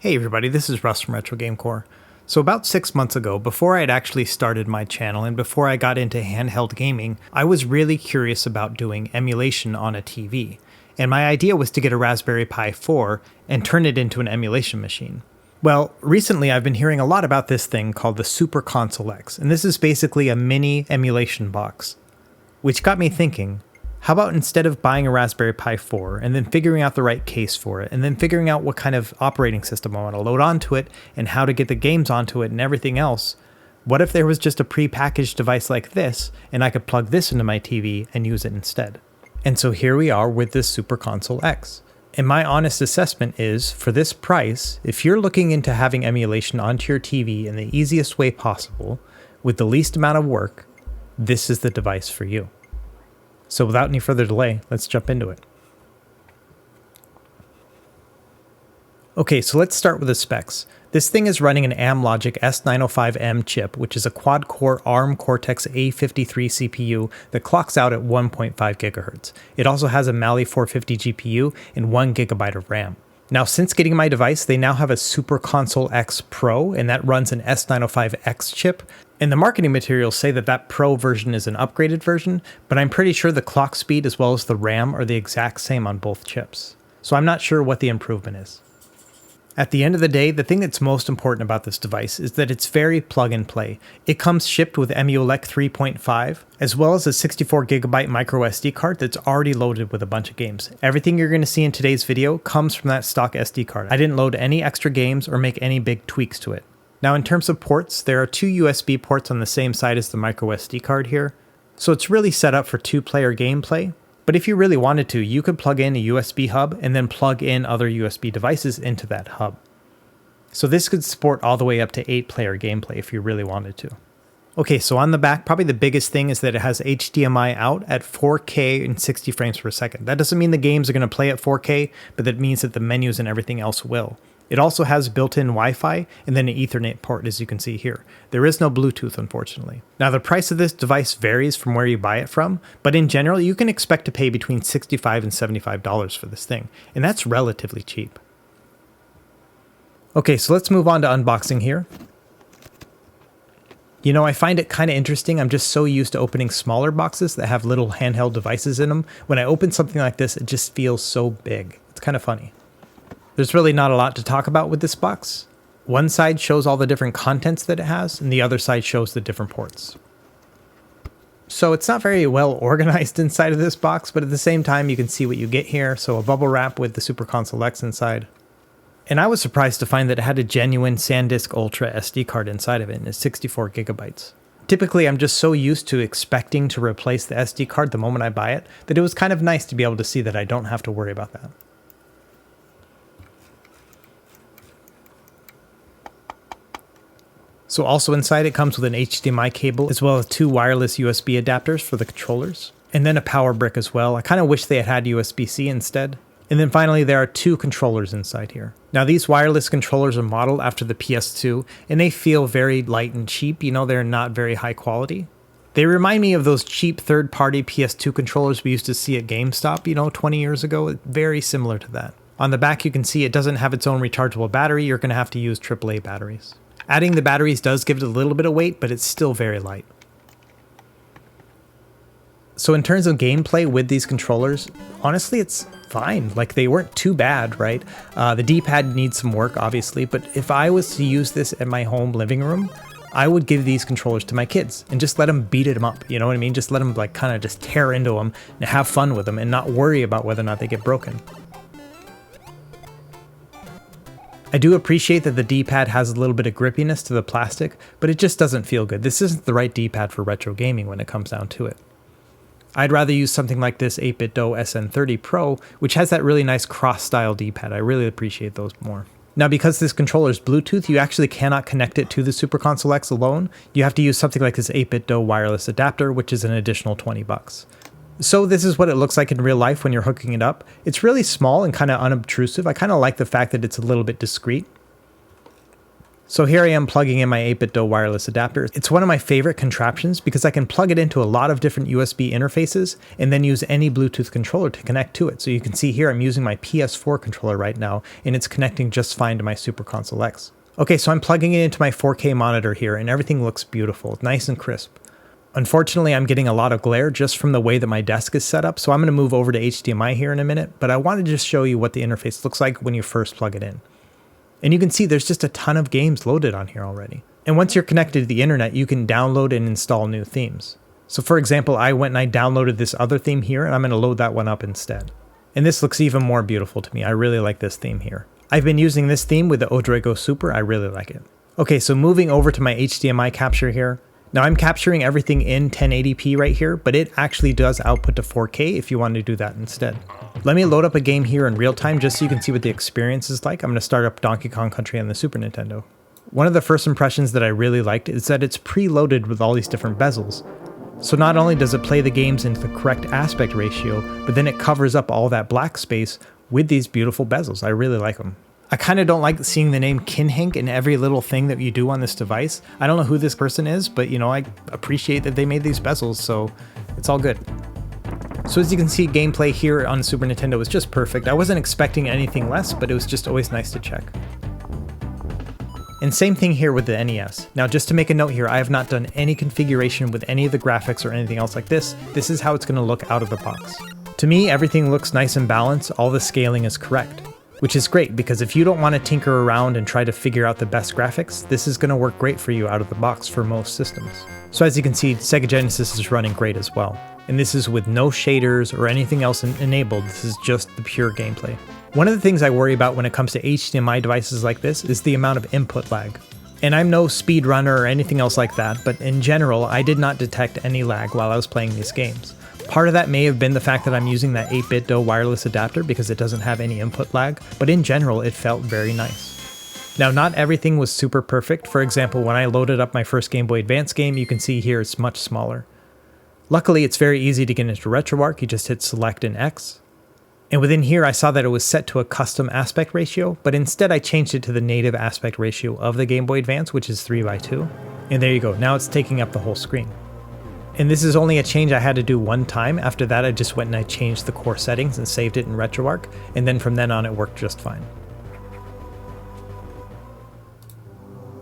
Hey everybody, this is Russ from Retro Game Core. So about 6 months ago, before I had actually started my channel and before I got into handheld gaming, I was really curious about doing emulation on a TV. And my idea was to get a Raspberry Pi 4 and turn it into an emulation machine. Well, recently I've been hearing a lot about this thing called the Super Console X, and this is basically a mini emulation box. Which got me thinking, how about instead of buying a Raspberry Pi 4 and then figuring out the right case for it, and then figuring out what kind of operating system I want to load onto it, and how to get the games onto it and everything else, what if there was just a pre-packaged device like this, and I could plug this into my TV and use it instead? And so here we are with this Super Console X. And my honest assessment is, for this price, if you're looking into having emulation onto your TV in the easiest way possible, with the least amount of work, this is the device for you. So without any further delay, let's jump into it. Okay, so let's start with the specs. This thing is running an Amlogic S905M chip, which is a quad-core ARM Cortex-A53 CPU that clocks out at 1.5 GHz. It also has a Mali 450 GPU and 1 GB of RAM. Now, since getting my device, they now have a Super Console X Pro, and that runs an S905X chip. And the marketing materials say that that Pro version is an upgraded version, but I'm pretty sure the clock speed as well as the RAM are the exact same on both chips. So I'm not sure what the improvement is. At the end of the day, the thing that's most important about this device is that it's very plug and play. It comes shipped with Emulate 3.5, as well as a 64GB micro SD card that's already loaded with a bunch of games. Everything you're going to see in today's video comes from that stock SD card. I didn't load any extra games or make any big tweaks to it. Now in terms of ports, there are two USB ports on the same side as the micro SD card here, so it's really set up for two-player gameplay. But if you really wanted to, you could plug in a USB hub and then plug in other USB devices into that hub. So this could support all the way up to 8-player gameplay if you really wanted to. Okay, so on the back, probably the biggest thing is that it has HDMI out at 4K and 60 frames per second. That doesn't mean the games are going to play at 4K, but that means that the menus and everything else will. It also has built-in Wi-Fi and then an Ethernet port, as you can see here. There is no Bluetooth, unfortunately. Now, the price of this device varies from where you buy it from, but in general, you can expect to pay between $65 and $75 for this thing, and that's relatively cheap. Okay, so let's move on to unboxing here. You know, I find it kind of interesting. I'm just so used to opening smaller boxes that have little handheld devices in them. When I open something like this, it just feels so big. It's kind of funny. There's really not a lot to talk about with this box. One side shows all the different contents that it has, and the other side shows the different ports. So it's not very well organized inside of this box, but at the same time you can see what you get here. So a bubble wrap with the Super Console X inside. And I was surprised to find that it had a genuine SanDisk Ultra SD card inside of it, and it's 64 gigabytes. Typically, I'm just so used to expecting to replace the SD card the moment I buy it, that it was kind of nice to be able to see that I don't have to worry about that. So also inside it comes with an HDMI cable as well as two wireless USB adapters for the controllers, and then a power brick as well. I kind of wish they had USB-C instead. And then finally there are two controllers inside here. Now these wireless controllers are modeled after the PS2, and they feel very light and cheap. You know, they're not very high quality. They remind me of those cheap third-party PS2 controllers we used to see at GameStop, 20 years ago. Very similar to that. On the back you can see it doesn't have its own rechargeable battery. You're going to have to use AAA batteries. Adding the batteries does give it a little bit of weight, but it's still very light. So in terms of gameplay with these controllers, honestly, it's fine. Like, they weren't too bad, right? The D-pad needs some work, obviously, but if I was to use this at my home living room, I would give these controllers to my kids and just let them beat them up. You know what I mean? Just let them kind of just tear into them and have fun with them and not worry about whether or not they get broken. I do appreciate that the D-pad has a little bit of grippiness to the plastic, but it just doesn't feel good. This isn't the right D-pad for retro gaming when it comes down to it. I'd rather use something like this 8BitDo SN30 Pro, which has that really nice cross-style D-pad. I really appreciate those more. Now, because this controller is Bluetooth, you actually cannot connect it to the Super Console X alone. You have to use something like this 8BitDo wireless adapter, which is an additional $20. So this is what it looks like in real life when you're hooking it up. It's really small and kind of unobtrusive. I kind of like the fact that it's a little bit discreet. So here I am plugging in my 8-bit DOE wireless adapter. It's one of my favorite contraptions because I can plug it into a lot of different USB interfaces and then use any Bluetooth controller to connect to it. So you can see here I'm using my PS4 controller right now and it's connecting just fine to my Super Console X. Okay, so I'm plugging it into my 4K monitor here and everything looks beautiful, nice and crisp. Unfortunately, I'm getting a lot of glare just from the way that my desk is set up, so I'm going to move over to HDMI here in a minute, but I wanted to just show you what the interface looks like when you first plug it in. And you can see there's just a ton of games loaded on here already. And once you're connected to the internet, you can download and install new themes. So for example, I went and I downloaded this other theme here, and I'm going to load that one up instead. And this looks even more beautiful to me. I really like this theme here. I've been using this theme with the Odrego Super. I really like it. Okay, so moving over to my HDMI capture here. Now I'm capturing everything in 1080p right here, but it actually does output to 4K if you want to do that instead. Let me load up a game here in real time just so you can see what the experience is like. I'm going to start up Donkey Kong Country on the Super Nintendo. One of the first impressions that I really liked is that it's preloaded with all these different bezels. So not only does it play the games into the correct aspect ratio, but then it covers up all that black space with these beautiful bezels. I really like them. I kind of don't like seeing the name Kinhink in every little thing that you do on this device. I don't know who this person is, but you know, I appreciate that they made these bezels, so it's all good. So as you can see, gameplay here on the Super Nintendo was just perfect. I wasn't expecting anything less, but it was just always nice to check. And same thing here with the NES. Now just to make a note here, I have not done any configuration with any of the graphics or anything else like this. This is how it's going to look out of the box. To me, everything looks nice and balanced, all the scaling is correct. Which is great because if you don't want to tinker around and try to figure out the best graphics, this is going to work great for you out of the box for most systems. So as you can see, Sega Genesis is running great as well. And this is with no shaders or anything else enabled, this is just the pure gameplay. One of the things I worry about when it comes to HDMI devices like this is the amount of input lag. And I'm no speedrunner or anything else like that, but in general, I did not detect any lag while I was playing these games. Part of that may have been the fact that I'm using that 8-bit DOE wireless adapter because it doesn't have any input lag, but in general, it felt very nice. Now, not everything was super perfect. For example, when I loaded up my first Game Boy Advance game, you can see here it's much smaller. Luckily, it's very easy to get into RetroArch. You just hit select and X. And within here, I saw that it was set to a custom aspect ratio, but instead I changed it to the native aspect ratio of the Game Boy Advance, which is 3:2. And there you go. Now it's taking up the whole screen. And this is only a change I had to do one time. After that, I just went and I changed the core settings and saved it in RetroArch, and then from then on it worked just fine.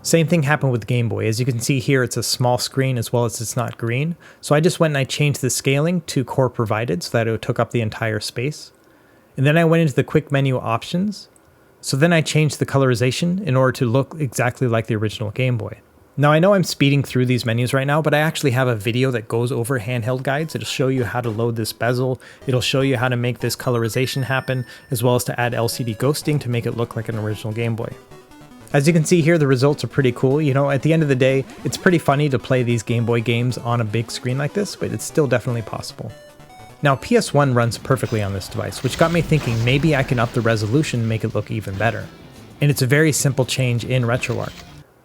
Same thing happened with Game Boy. As you can see here, it's a small screen as well as it's not green. So I just went and I changed the scaling to core provided so that it took up the entire space. And then I went into the quick menu options. So then I changed the colorization in order to look exactly like the original Game Boy. Now I know I'm speeding through these menus right now, but I actually have a video that goes over handheld guides. It'll show you how to load this bezel, it'll show you how to make this colorization happen, as well as to add LCD ghosting to make it look like an original Game Boy. As you can see here, the results are pretty cool. You know, at the end of the day, it's pretty funny to play these Game Boy games on a big screen like this, but it's still definitely possible. Now PS1 runs perfectly on this device, which got me thinking maybe I can up the resolution and make it look even better. And it's a very simple change in RetroArch.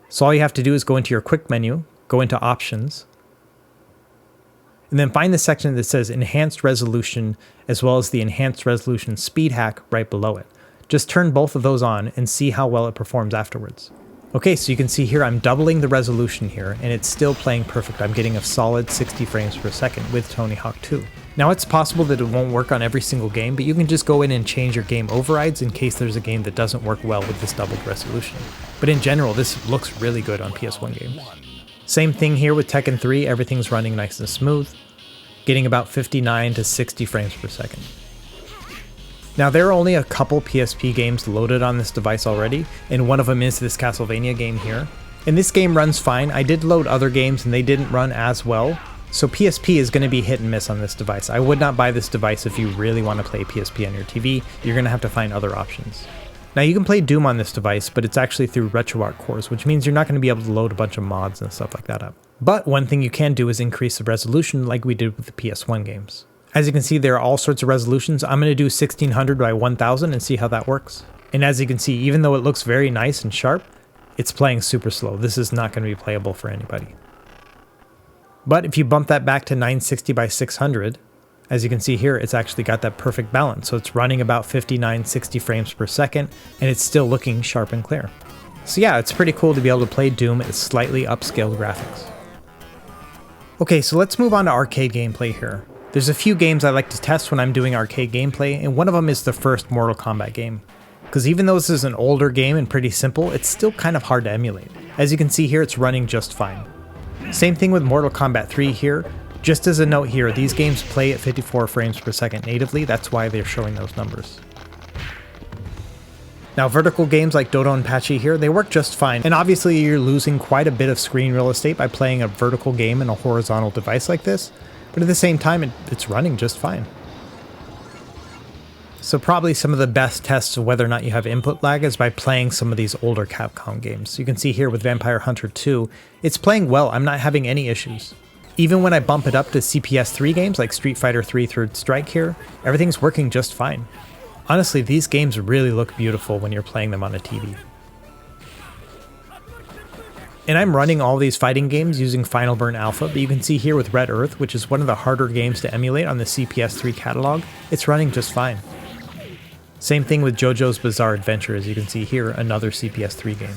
So all you have to do is go into your quick menu, go into options, and then find the section that says enhanced resolution as well as the enhanced resolution speed hack right below it. Just turn both of those on and see how well it performs afterwards. Okay, so you can see here I'm doubling the resolution here and it's still playing perfect. I'm getting a solid 60 frames per second with Tony Hawk 2. Now it's possible that it won't work on every single game, but you can just go in and change your game overrides in case there's a game that doesn't work well with this doubled resolution. But in general, this looks really good on PS1 games. Same thing here with Tekken 3, everything's running nice and smooth, getting about 59 to 60 frames per second. Now there are only a couple PSP games loaded on this device already, and one of them is this Castlevania game here. And this game runs fine. I did load other games and they didn't run as well, so PSP is going to be hit and miss on this device. I would not buy this device if you really want to play PSP on your TV. You're going to have to find other options. Now you can play Doom on this device, but it's actually through RetroArch cores, which means you're not going to be able to load a bunch of mods and stuff like that up. But one thing you can do is increase the resolution like we did with the PS1 games. As you can see, there are all sorts of resolutions. I'm going to do 1600 by 1000 and see how that works. And as you can see, even though it looks very nice and sharp, it's playing super slow. This is not going to be playable for anybody. But if you bump that back to 960 by 600, as you can see here, it's actually got that perfect balance. So it's running about 59, 60 frames per second, and it's still looking sharp and clear. So yeah, it's pretty cool to be able to play Doom at slightly upscaled graphics. Okay, so let's move on to arcade gameplay here. There's a few games I like to test when I'm doing arcade gameplay, and one of them is the first Mortal Kombat game. Because even though this is an older game and pretty simple, it's still kind of hard to emulate. As you can see here, it's running just fine. Same thing with Mortal Kombat 3 here. Just as a note here, these games play at 54 frames per second natively, that's why they're showing those numbers. Now vertical games like Dodo and Patchy here, they work just fine, and obviously you're losing quite a bit of screen real estate by playing a vertical game in a horizontal device like this, but at the same time it's running just fine. So probably some of the best tests of whether or not you have input lag is by playing some of these older Capcom games. You can see here with Vampire Hunter 2, it's playing well, I'm not having any issues. Even when I bump it up to CPS 3 games like Street Fighter 3 Third Strike here, everything's working just fine. Honestly, these games really look beautiful when you're playing them on a TV. And I'm running all these fighting games using Final Burn Alpha, but you can see here with Red Earth, which is one of the harder games to emulate on the CPS 3 catalog, it's running just fine. Same thing with JoJo's Bizarre Adventure, as you can see here, another CPS 3 game.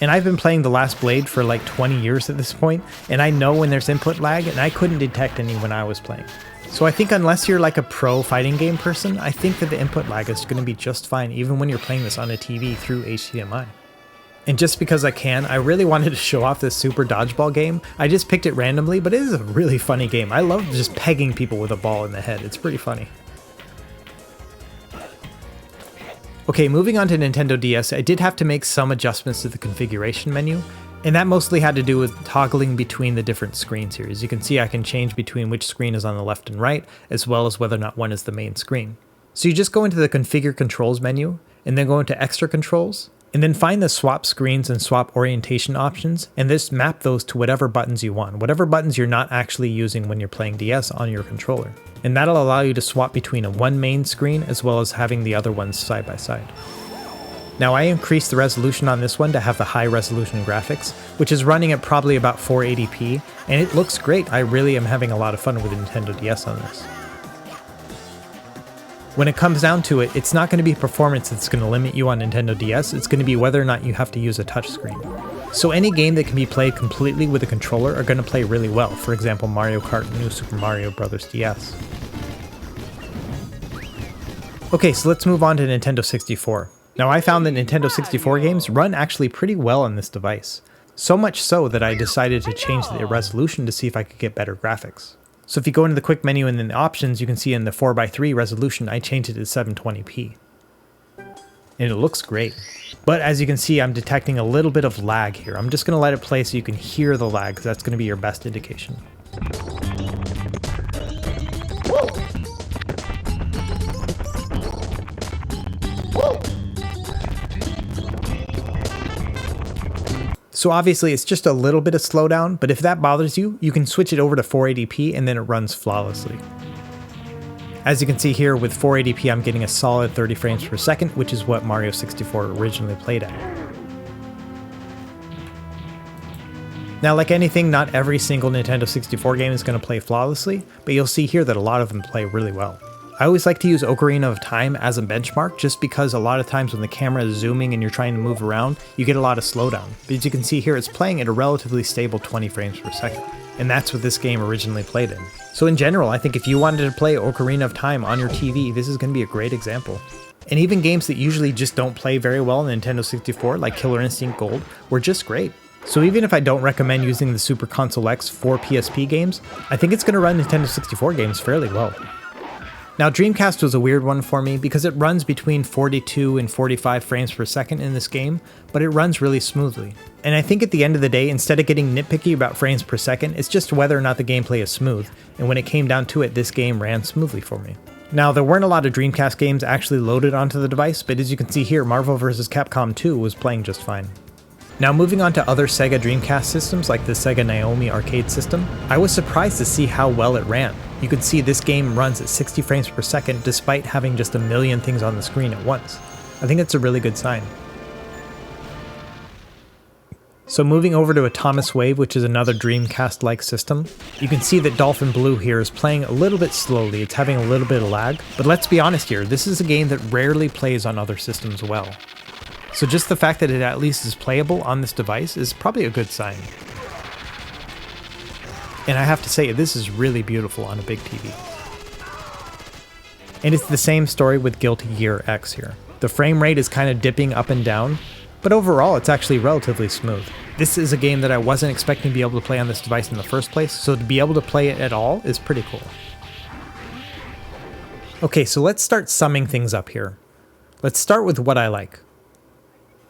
And I've been playing The Last Blade for like 20 years at this point, and I know when there's input lag, and I couldn't detect any when I was playing. So I think unless you're like a pro fighting game person, I think that the input lag is going to be just fine even when you're playing this on a TV through HDMI. And just because I can, I really wanted to show off this Super Dodgeball game. I just picked it randomly, but it is a really funny game. I love just pegging people with a ball in the head. It's pretty funny. Okay, moving on to Nintendo DS, I did have to make some adjustments to the configuration menu, and that mostly had to do with toggling between the different screens here. As you can see, I can change between which screen is on the left and right, as well as whether or not one is the main screen. So you just go into the Configure Controls menu, and then go into Extra Controls, and then find the Swap Screens and Swap Orientation options, and just map those to whatever buttons you want, whatever buttons you're not actually using when you're playing DS on your controller. And that'll allow you to swap between one main screen as well as having the other ones side by side. Now I increased the resolution on this one to have the high resolution graphics, which is running at probably about 480p, and it looks great. I really am having a lot of fun with the Nintendo DS on this. When it comes down to it, it's not going to be performance that's going to limit you on Nintendo DS, it's going to be whether or not you have to use a touchscreen. So any game that can be played completely with a controller are going to play really well, for example Mario Kart and New Super Mario Bros. DS. Okay, so let's move on to Nintendo 64. Now I found that Nintendo 64 games run actually pretty well on this device. So much so that I decided to change the resolution to see if I could get better graphics. So if you go into the quick menu and then the options, you can see in the 4:3 resolution, I changed it to 720p. And it looks great. But as you can see, I'm detecting a little bit of lag here. I'm just going to let it play so you can hear the lag, because that's going to be your best indication. So obviously it's just a little bit of slowdown, but if that bothers you, you can switch it over to 480p and then it runs flawlessly. As you can see here with 480p, I'm getting a solid 30 frames per second, which is what Mario 64 originally played at. Now like anything, not every single Nintendo 64 game is going to play flawlessly, but you'll see here that a lot of them play really well. I always like to use Ocarina of Time as a benchmark, just because a lot of times when the camera is zooming and you're trying to move around, you get a lot of slowdown. But as you can see here, it's playing at a relatively stable 20 frames per second. And that's what this game originally played in. So in general, I think if you wanted to play Ocarina of Time on your TV, this is going to be a great example. And even games that usually just don't play very well on the Nintendo 64, like Killer Instinct Gold, were just great. So even if I don't recommend using the Super Console X for PSP games, I think it's going to run Nintendo 64 games fairly well. Now Dreamcast was a weird one for me because it runs between 42 and 45 frames per second in this game, but it runs really smoothly. And I think at the end of the day, instead of getting nitpicky about frames per second, it's just whether or not the gameplay is smooth, and when it came down to it, this game ran smoothly for me. Now there weren't a lot of Dreamcast games actually loaded onto the device, but as you can see here, Marvel vs. Capcom 2 was playing just fine. Now moving on to other Sega Dreamcast systems like the Sega Naomi arcade system, I was surprised to see how well it ran. You can see this game runs at 60 frames per second despite having just a million things on the screen at once. I think that's a really good sign. So moving over to Atomic Wave, which is another Dreamcast-like system, you can see that Dolphin Blue here is playing a little bit slowly, it's having a little bit of lag, but let's be honest here, this is a game that rarely plays on other systems well. So just the fact that it at least is playable on this device is probably a good sign. And I have to say, this is really beautiful on a big TV. And it's the same story with Guilty Gear X here. The frame rate is kind of dipping up and down, but overall it's actually relatively smooth. This is a game that I wasn't expecting to be able to play on this device in the first place, so to be able to play it at all is pretty cool. Okay, so let's start summing things up here. Let's start with what I like.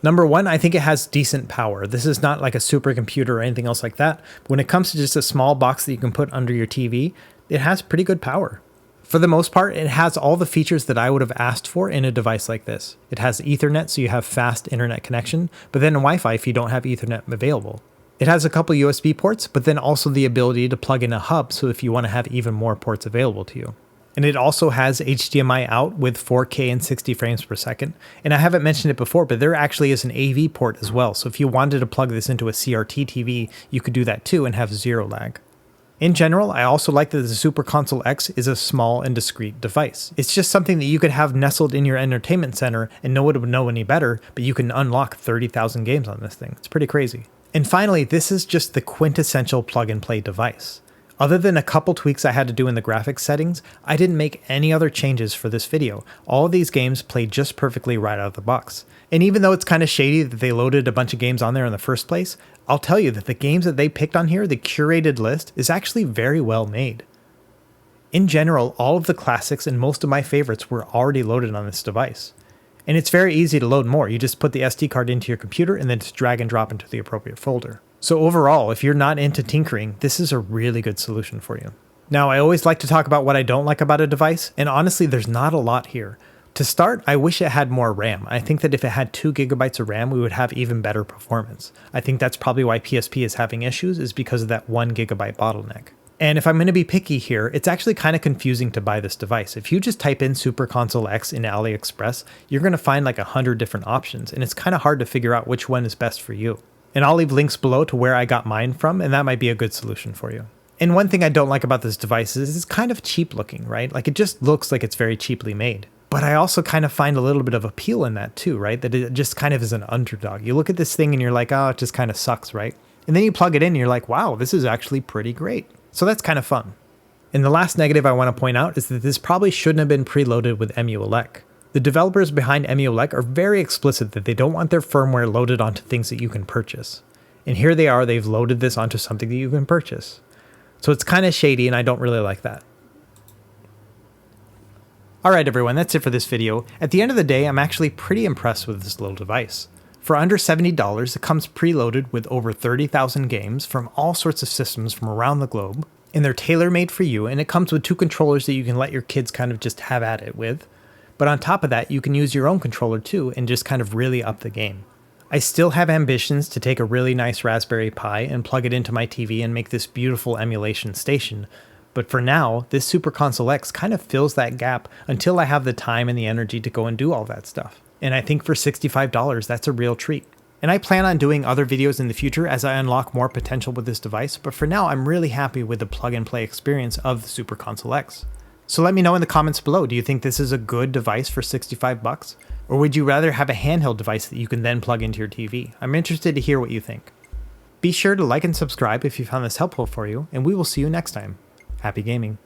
Number one, I think it has decent power. This is not like a supercomputer or anything else like that. When it comes to just a small box that you can put under your TV, it has pretty good power. For the most part, it has all the features that I would have asked for in a device like this. It has Ethernet, so you have fast internet connection, but then Wi-Fi if you don't have Ethernet available. It has a couple USB ports, but then also the ability to plug in a hub, so if you want to have even more ports available to you. And it also has HDMI out with 4K and 60 frames per second. And I haven't mentioned it before, but there actually is an AV port as well. So if you wanted to plug this into a CRT TV, you could do that too and have zero lag. In general, I also like that the Super Console X is a small and discreet device. It's just something that you could have nestled in your entertainment center and no one would know any better, but you can unlock 30,000 games on this thing. It's pretty crazy. And finally, this is just the quintessential plug-and-play device. Other than a couple tweaks I had to do in the graphics settings, I didn't make any other changes for this video. All of these games play just perfectly right out of the box. And even though it's kind of shady that they loaded a bunch of games on there in the first place, I'll tell you that the games that they picked on here, the curated list, is actually very well made. In general, all of the classics and most of my favorites were already loaded on this device. And it's very easy to load more. You just put the SD card into your computer and then just drag and drop into the appropriate folder. So overall, if you're not into tinkering, this is a really good solution for you. Now, I always like to talk about what I don't like about a device, and honestly, there's not a lot here. To start, I wish it had more RAM. I think that if it had 2 GB of RAM, we would have even better performance. I think that's probably why PSP is having issues, is because of that 1 GB bottleneck. And if I'm going to be picky here, it's actually kind of confusing to buy this device. If you just type in Super Console X in AliExpress, you're going to find like 100 different options, and it's kind of hard to figure out which one is best for you. And I'll leave links below to where I got mine from, and that might be a good solution for you. And one thing I don't like about this device is it's kind of cheap looking, right? Like it just looks like it's very cheaply made. But I also kind of find a little bit of appeal in that too, right? That it just kind of is an underdog. You look at this thing and you're like, oh, it just kind of sucks, right? And then you plug it in and you're like, wow, this is actually pretty great. So that's kind of fun. And the last negative I want to point out is that this probably shouldn't have been preloaded with Emulation. The developers behind Emulation are very explicit that they don't want their firmware loaded onto things that you can purchase. And here they are, they've loaded this onto something that you can purchase. So it's kind of shady and I don't really like that. Alright everyone, that's it for this video. At the end of the day, I'm actually pretty impressed with this little device. For under $70, it comes preloaded with over 30,000 games from all sorts of systems from around the globe. And they're tailor-made for you, and it comes with 2 controllers that you can let your kids kind of just have at it with. But on top of that, you can use your own controller too and just kind of really up the game. I still have ambitions to take a really nice Raspberry Pi and plug it into my TV and make this beautiful emulation station. But for now, this Super Console X kind of fills that gap until I have the time and the energy to go and do all that stuff. And I think for $65, that's a real treat. And I plan on doing other videos in the future as I unlock more potential with this device, but for now, I'm really happy with the plug and play experience of the Super Console X. So let me know in the comments below, do you think this is a good device for $65? Or would you rather have a handheld device that you can then plug into your TV? I'm interested to hear what you think. Be sure to like and subscribe if you found this helpful for you, and we will see you next time. Happy gaming.